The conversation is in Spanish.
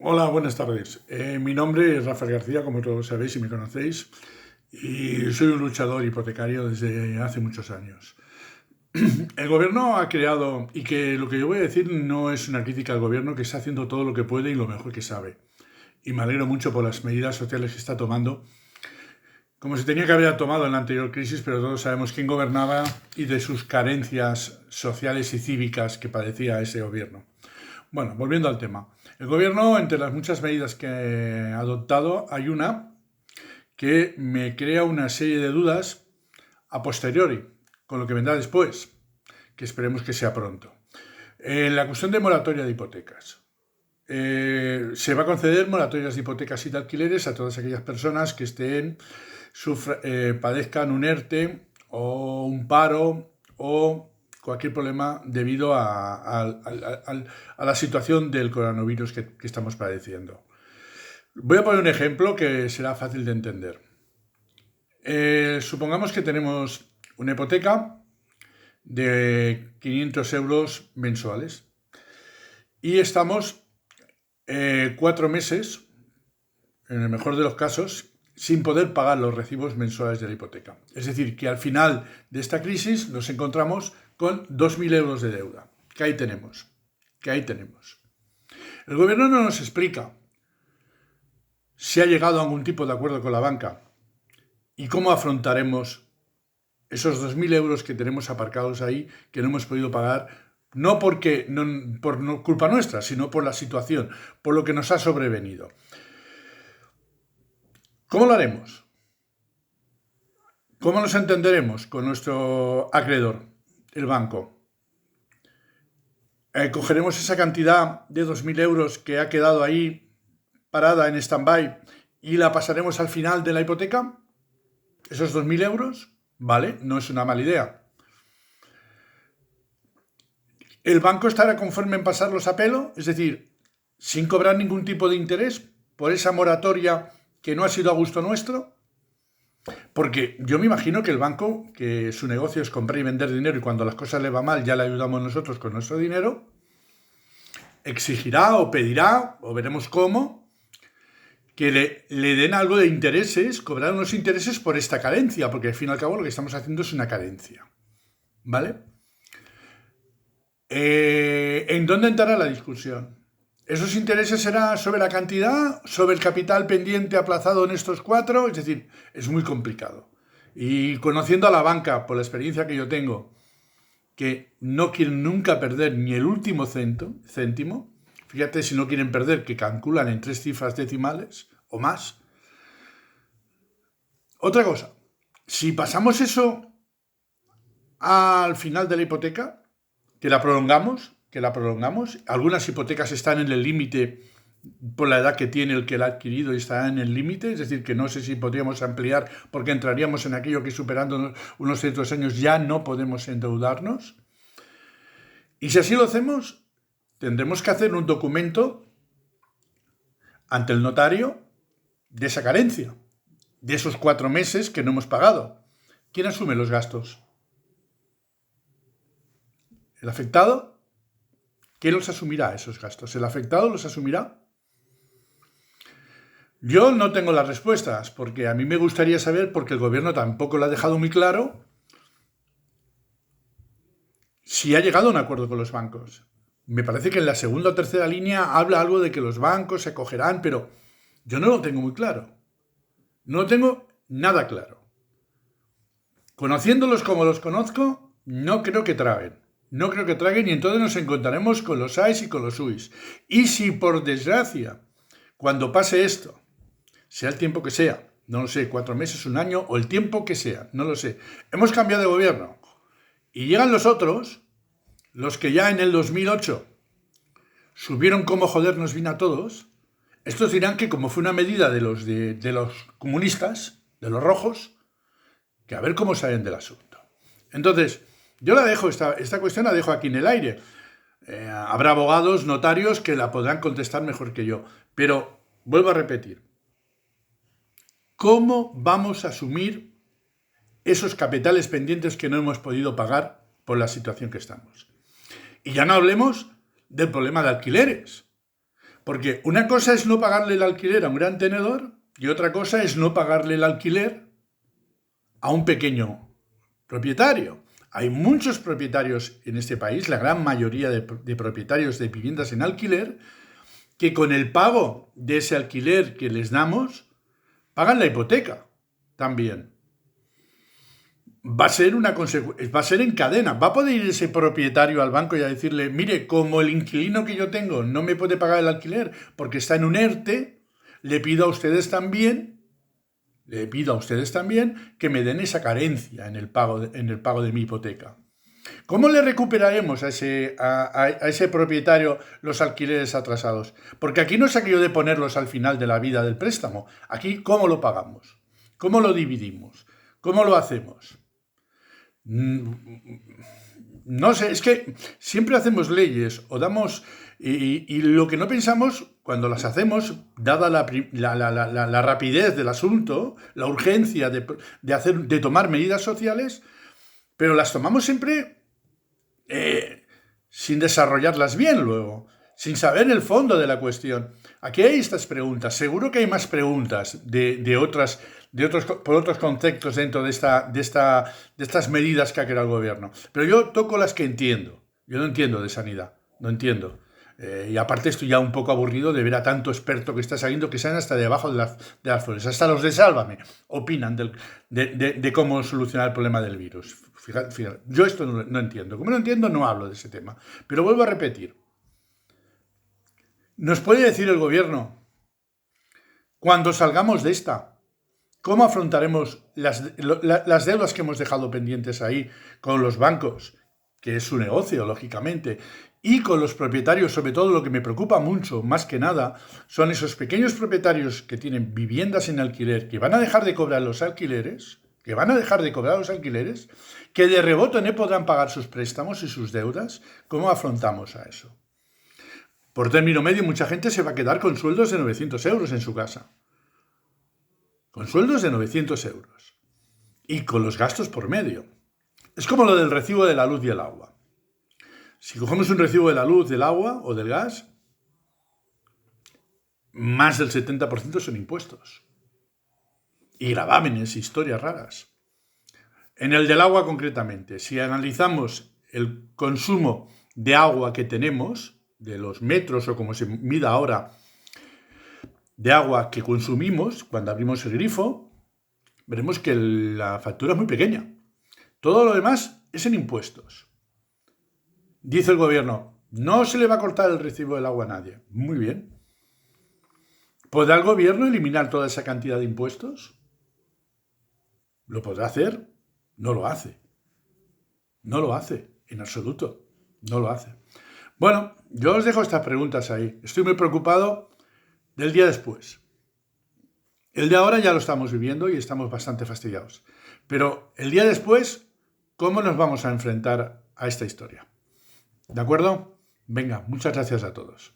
Hola, buenas tardes. Mi nombre es Rafael García, como todos sabéis y me conocéis, y soy un luchador hipotecario desde hace muchos años. El gobierno ha creado, y que lo que yo voy a decir no es una crítica al gobierno, que está haciendo todo lo que puede y lo mejor que sabe. Y me alegro mucho por las medidas sociales que está tomando, como se tenía que haber tomado en la anterior crisis, pero todos sabemos quién gobernaba y de sus carencias sociales y cívicas que padecía ese gobierno. Bueno, volviendo al tema. El gobierno, entre las muchas medidas que ha adoptado, hay una que me crea una serie de dudas a posteriori, con lo que vendrá después, que esperemos que sea pronto. La cuestión de moratoria de hipotecas. Se va a conceder moratorias de hipotecas y de alquileres a todas aquellas personas que padezcan un ERTE o un paro o cualquier problema debido a la situación del coronavirus que estamos padeciendo. Voy a poner un ejemplo que será fácil de entender. Supongamos que tenemos una hipoteca de 500 euros mensuales y estamos 4 meses, en el mejor de los casos, sin poder pagar los recibos mensuales de la hipoteca. Es decir, que al final de esta crisis nos encontramos con 2.000 euros de deuda. ¿Qué ahí tenemos? ¿Qué ahí tenemos? El gobierno no nos explica si ha llegado a algún tipo de acuerdo con la banca y cómo afrontaremos esos 2.000 euros que tenemos aparcados ahí, que no hemos podido pagar, no porque por culpa nuestra, sino por la situación, por lo que nos ha sobrevenido. ¿Cómo lo haremos? ¿Cómo nos entenderemos con nuestro acreedor, el banco? ¿Cogeremos esa cantidad de 2.000 euros que ha quedado ahí parada en stand-by y la pasaremos al final de la hipoteca? ¿Esos 2.000 euros? Vale, no es una mala idea. ¿El banco estará conforme en pasarlos a pelo? Es decir, sin cobrar ningún tipo de interés por esa moratoria que no ha sido a gusto nuestro. Porque yo me imagino que el banco, que su negocio es comprar y vender dinero y cuando las cosas le va mal ya le ayudamos nosotros con nuestro dinero, exigirá o pedirá, o veremos cómo, que le den algo de intereses, cobrar unos intereses por esta carencia, porque al fin y al cabo lo que estamos haciendo es una carencia. ¿Vale? ¿En dónde entrará la discusión? ¿Esos intereses serán sobre la cantidad, sobre el capital pendiente aplazado en estos 4? Es decir, es muy complicado. Y conociendo a la banca, por la experiencia que yo tengo, que no quieren nunca perder ni el último céntimo, fíjate si no quieren perder, que calculan en 3 cifras decimales o más. Otra cosa, si pasamos eso al final de la hipoteca, que la prolongamos. Algunas hipotecas están en el límite por la edad que tiene el que la ha adquirido y está en el límite, es decir, que no sé si podríamos ampliar porque entraríamos en aquello que superando unos ciertos años ya no podemos endeudarnos. Y si así lo hacemos, tendremos que hacer un documento ante el notario de esa carencia, de esos 4 meses que no hemos pagado. ¿Quién asume los gastos? ¿El afectado? ¿Quién los asumirá esos gastos? ¿El afectado los asumirá? Yo no tengo las respuestas, porque a mí me gustaría saber, porque el gobierno tampoco lo ha dejado muy claro, si ha llegado a un acuerdo con los bancos. Me parece que en la segunda o tercera línea habla algo de que los bancos se acogerán, pero yo no lo tengo muy claro. No lo tengo nada claro. Conociéndolos como los conozco, no creo que traguen. No creo que traguen y entonces nos encontraremos con los AIS y con los UIS. Y si por desgracia, cuando pase esto, sea el tiempo que sea, no lo sé, 4 meses, un año o el tiempo que sea, no lo sé, hemos cambiado de gobierno y llegan los otros, los que ya en el 2008 subieron como jodernos vino a todos, estos dirán que como fue una medida de los comunistas, de los rojos, que a ver cómo salen del asunto. Entonces, yo la dejo, esta cuestión la dejo aquí en el aire. Habrá abogados, notarios que la podrán contestar mejor que yo, pero vuelvo a repetir, ¿cómo vamos a asumir esos capitales pendientes que no hemos podido pagar por la situación que estamos? Y ya no hablemos del problema de alquileres, Porque una cosa es no pagarle el alquiler a un gran tenedor y otra cosa es no pagarle el alquiler a un pequeño propietario. Hay muchos propietarios en este país, la gran mayoría de propietarios de viviendas en alquiler, que con el pago de ese alquiler que les damos, pagan la hipoteca también. Va a ser en cadena. Va a poder ir ese propietario al banco y a decirle, mire, como el inquilino que yo tengo no me puede pagar el alquiler porque está en un ERTE, le pido a ustedes también que me den esa carencia en el pago de mi hipoteca. ¿Cómo le recuperaremos a ese propietario los alquileres atrasados? Porque aquí no es aquello de ponerlos al final de la vida del préstamo. Aquí, ¿cómo lo pagamos? ¿Cómo lo dividimos? ¿Cómo lo hacemos? No sé, es que siempre hacemos leyes o damos... Y lo que no pensamos cuando las hacemos, dada la rapidez del asunto, la urgencia de tomar medidas sociales, pero las tomamos siempre sin desarrollarlas bien luego, sin saber el fondo de la cuestión. Aquí hay estas preguntas, seguro que hay más preguntas por otros conceptos dentro de estas medidas que ha creado el gobierno. Pero yo toco las que entiendo. Yo no entiendo de sanidad, no entiendo. Y aparte estoy ya un poco aburrido de ver a tanto experto que está saliendo que salen hasta debajo de las flores. Hasta los de Sálvame opinan de cómo solucionar el problema del virus. Fíjate, yo esto no entiendo. Como no entiendo, no hablo de ese tema. Pero vuelvo a repetir. ¿Nos puede decir el gobierno, cuando salgamos de esta, cómo afrontaremos las deudas que hemos dejado pendientes ahí con los bancos, que es su negocio, lógicamente, y con los propietarios? Sobre todo lo que me preocupa mucho, más que nada, son esos pequeños propietarios que tienen viviendas en alquiler, que van a dejar de cobrar los alquileres, que de rebote no podrán pagar sus préstamos y sus deudas. ¿Cómo afrontamos a eso? Por término medio, mucha gente se va a quedar con sueldos de 900 euros en su casa. Con sueldos de 900 euros. Y con los gastos por medio. Es como lo del recibo de la luz y el agua. Si cogemos un recibo de la luz, del agua o del gas, más del 70% son impuestos. Y gravámenes, historias raras. En el del agua concretamente, si analizamos el consumo de agua que tenemos, de los metros o como se mida ahora de agua que consumimos cuando abrimos el grifo, veremos que la factura es muy pequeña. Todo lo demás es en impuestos. Dice el gobierno, no se le va a cortar el recibo del agua a nadie. Muy bien. ¿Podrá el gobierno eliminar toda esa cantidad de impuestos? ¿Lo podrá hacer? No lo hace. No lo hace, en absoluto. No lo hace. Bueno, yo os dejo estas preguntas ahí. Estoy muy preocupado del día después. El de ahora ya lo estamos viviendo y estamos bastante fastidiados. Pero el día después, ¿cómo nos vamos a enfrentar a esta historia? ¿De acuerdo? Venga, muchas gracias a todos.